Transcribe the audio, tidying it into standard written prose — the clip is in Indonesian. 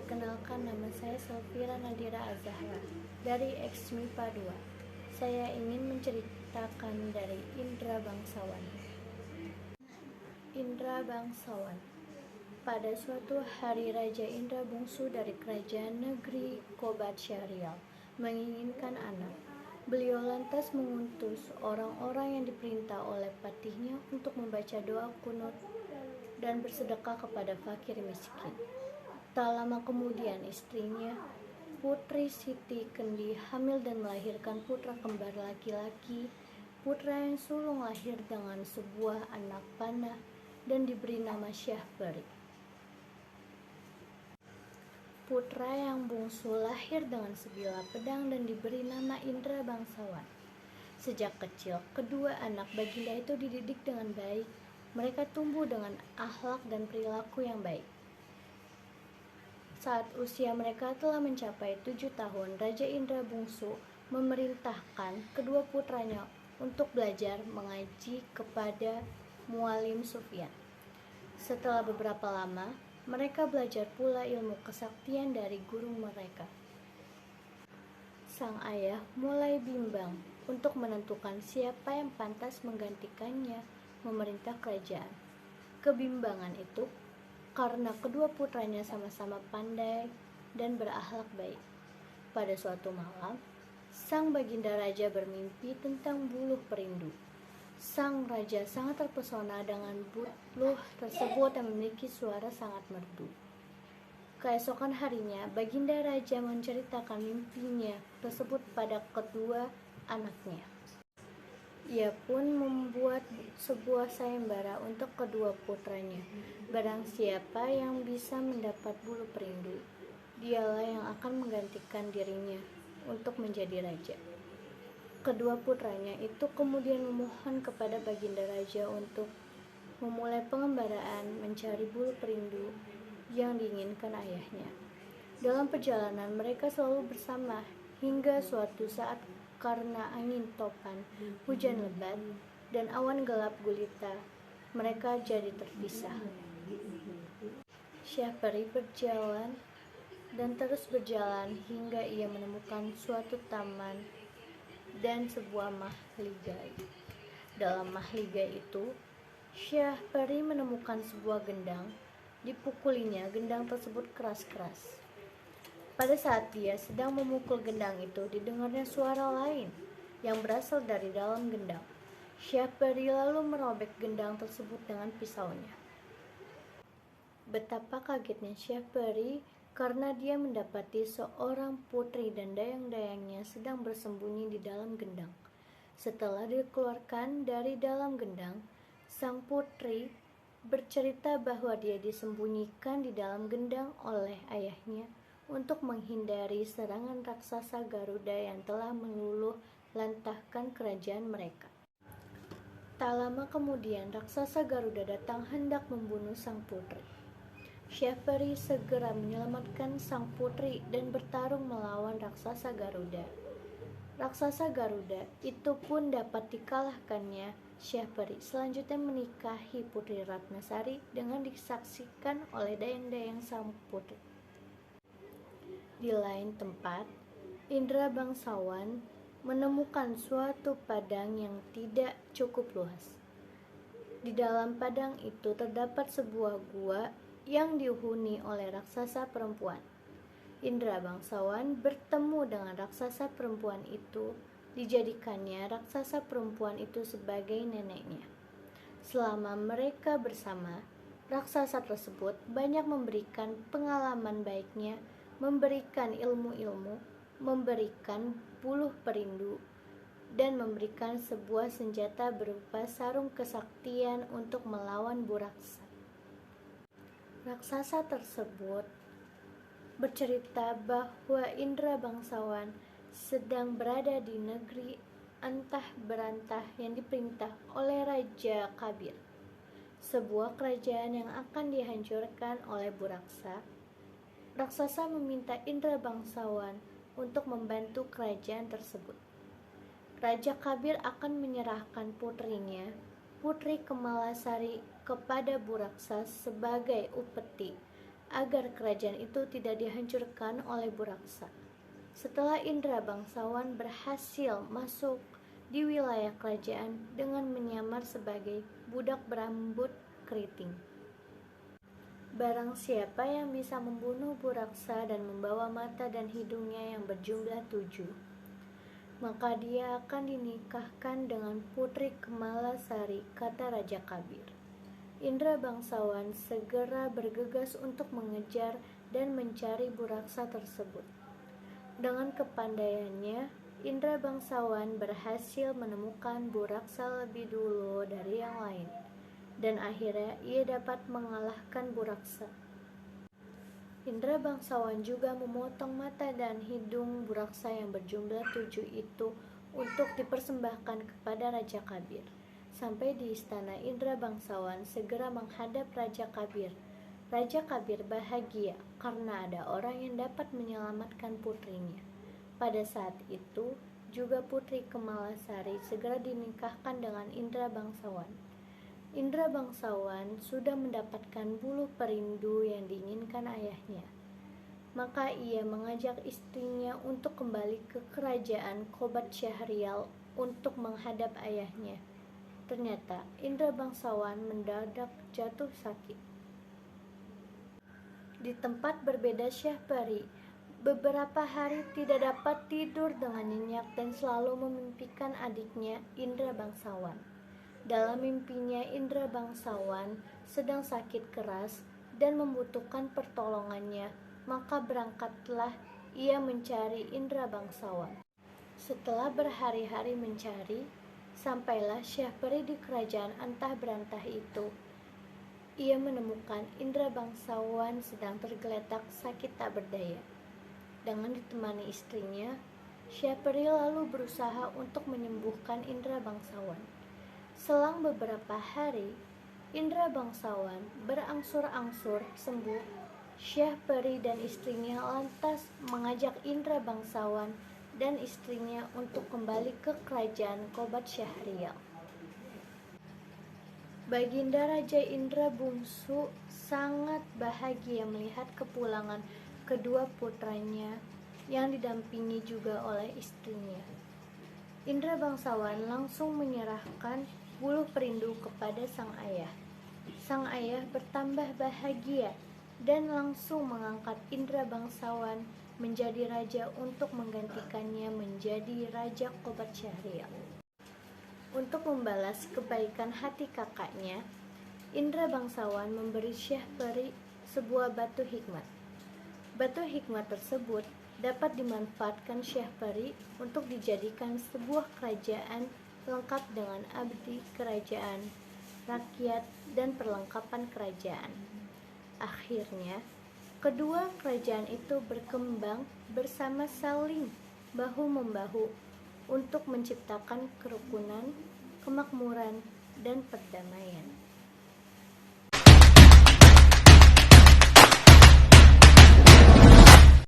Perkenalkan, nama saya Sofira Nadira Azahra dari Eksmipa 2. Saya ingin menceritakan dari Indra Bangsawan. Indra Bangsawan. Pada suatu hari, Raja Indra Bungsu dari kerajaan negeri Kobat Syahrial menginginkan anak. Beliau lantas mengutus orang-orang yang diperintah oleh patihnya untuk membaca doa kunut dan bersedekah kepada fakir miskin. Tak lama kemudian istrinya, Putri Siti Kendi, hamil dan melahirkan putra kembar laki-laki. Putra yang sulung lahir dengan sebuah anak panah dan diberi nama Syahperi. Putra yang bungsu lahir dengan sebilah pedang dan diberi nama Indra Bangsawan. Sejak kecil, kedua anak baginda itu dididik dengan baik. Mereka tumbuh dengan akhlak dan perilaku yang baik. Saat usia mereka telah mencapai 7 tahun, Raja Indra Bungsu memerintahkan kedua putranya untuk belajar mengaji kepada Mualim Sufyan. Setelah beberapa lama, mereka belajar pula ilmu kesaktian dari guru mereka. Sang ayah mulai bimbang untuk menentukan siapa yang pantas menggantikannya memerintah kerajaan. Kebimbangan itu karena kedua putranya sama-sama pandai dan berakhlak baik. Pada suatu malam, sang baginda raja bermimpi tentang buluh perindu. Sang raja sangat terpesona dengan buluh tersebut yang memiliki suara sangat merdu. Keesokan harinya, baginda raja menceritakan mimpinya tersebut pada kedua anaknya. Ia pun membuat sebuah sayembara untuk kedua putranya. Barang siapa yang bisa mendapat buluh perindu, dialah yang akan menggantikan dirinya untuk menjadi raja. Kedua putranya itu kemudian memohon kepada baginda raja untuk memulai pengembaraan mencari buluh perindu yang diinginkan ayahnya. Dalam perjalanan mereka selalu bersama hingga suatu saat karena angin topan, hujan lebat, dan awan gelap gulita, mereka jadi terpisah. Syahperi berjalan dan terus berjalan hingga ia menemukan suatu taman dan sebuah mahligai. Dalam mahligai itu, Syahperi menemukan sebuah gendang. Dipukulinya, gendang tersebut keras-keras. Pada saat dia sedang memukul gendang itu, didengarnya suara lain yang berasal dari dalam gendang. Syahperi lalu merobek gendang tersebut dengan pisaunya. Betapa kagetnya Syahperi karena dia mendapati seorang putri dan dayang-dayangnya sedang bersembunyi di dalam gendang. Setelah dikeluarkan dari dalam gendang, sang putri bercerita bahwa dia disembunyikan di dalam gendang oleh ayahnya untuk menghindari serangan raksasa Garuda yang telah meluluh lantahkan kerajaan mereka. Tak lama kemudian, raksasa Garuda datang hendak membunuh sang putri. Syahperi segera menyelamatkan sang putri dan bertarung melawan raksasa Garuda. Raksasa Garuda itu pun dapat dikalahkannya. Syahperi selanjutnya menikahi Putri Ratnasari dengan disaksikan oleh dayang-dayang sang putri. Di lain tempat, Indra Bangsawan menemukan suatu padang yang tidak cukup luas. Di dalam padang itu terdapat sebuah gua yang dihuni oleh raksasa perempuan. Indra Bangsawan bertemu dengan raksasa perempuan itu, dijadikannya raksasa perempuan itu sebagai neneknya. Selama mereka bersama, raksasa tersebut banyak memberikan pengalaman baiknya, memberikan ilmu-ilmu, memberikan buluh perindu, dan memberikan sebuah senjata berupa sarung kesaktian untuk melawan Buraksa. Raksasa tersebut bercerita bahwa Indra Bangsawan sedang berada di negeri antah berantah yang diperintah oleh Raja Kabir, sebuah kerajaan yang akan dihancurkan oleh Buraksa. Raksasa meminta Indra Bangsawan untuk membantu kerajaan tersebut. Raja Kabir akan menyerahkan putrinya, Putri Kemalasari, kepada Buraksa sebagai upeti agar kerajaan itu tidak dihancurkan oleh Buraksa. Setelah Indra bangsawan berhasil masuk di wilayah kerajaan dengan menyamar sebagai budak berambut keriting. Barang siapa yang bisa membunuh Buraksa dan membawa mata dan hidungnya yang berjumlah 7, maka dia akan dinikahkan dengan putri Kemalasari, kata Raja Kabir. Indra bangsawan segera bergegas untuk mengejar dan mencari Buraksa tersebut. Dengan kepandaiannya, Indra bangsawan berhasil menemukan Buraksa lebih dulu dari yang lain, dan akhirnya ia dapat mengalahkan Buraksa. Indra bangsawan juga memotong mata dan hidung Buraksa yang berjumlah 7 itu untuk dipersembahkan kepada Raja Kabir. Sampai di istana, Indra bangsawan segera menghadap Raja Kabir. Raja Kabir bahagia karena ada orang yang dapat menyelamatkan putrinya. Pada saat itu, juga putri Kemalasari segera dinikahkan dengan Indra bangsawan. Indra bangsawan sudah mendapatkan buluh perindu yang diinginkan ayahnya. Maka ia mengajak istrinya untuk kembali ke kerajaan Kobat Syahrial untuk menghadap ayahnya. Ternyata Indra bangsawan mendadak jatuh sakit. Di tempat berbeda, Syahpari beberapa hari tidak dapat tidur dengan nyenyak dan selalu memimpikan adiknya Indra bangsawan. Dalam mimpinya, Indra bangsawan sedang sakit keras dan membutuhkan pertolongannya, maka berangkatlah ia mencari Indra bangsawan. Setelah berhari-hari mencari, sampailah Syahperi di kerajaan antah berantah itu. Ia menemukan Indra bangsawan sedang tergeletak sakit tak berdaya. Dengan ditemani istrinya, Syahperi lalu berusaha untuk menyembuhkan Indra bangsawan. Selang beberapa hari, Indra bangsawan berangsur-angsur sembuh. Syahperi dan istrinya lantas mengajak Indra bangsawan dan istrinya untuk kembali ke kerajaan Kobat Syahrial. Baginda Raja Indra Bungsu sangat bahagia melihat kepulangan kedua putranya yang didampingi juga oleh istrinya. Indra bangsawan langsung menyerahkan buluh perindu kepada sang ayah. Sang ayah bertambah bahagia dan langsung mengangkat Indra bangsawan menjadi raja untuk menggantikannya menjadi Raja Kobat Syahrial. Untuk membalas kebaikan hati kakaknya, Indra bangsawan memberi Syahperi sebuah batu hikmat. Batu hikmat tersebut dapat dimanfaatkan Syahperi untuk dijadikan sebuah kerajaan lengkap dengan abdi kerajaan, rakyat, dan perlengkapan kerajaan. Akhirnya, kedua kerajaan itu berkembang bersama saling bahu-membahu untuk menciptakan kerukunan, kemakmuran, dan perdamaian.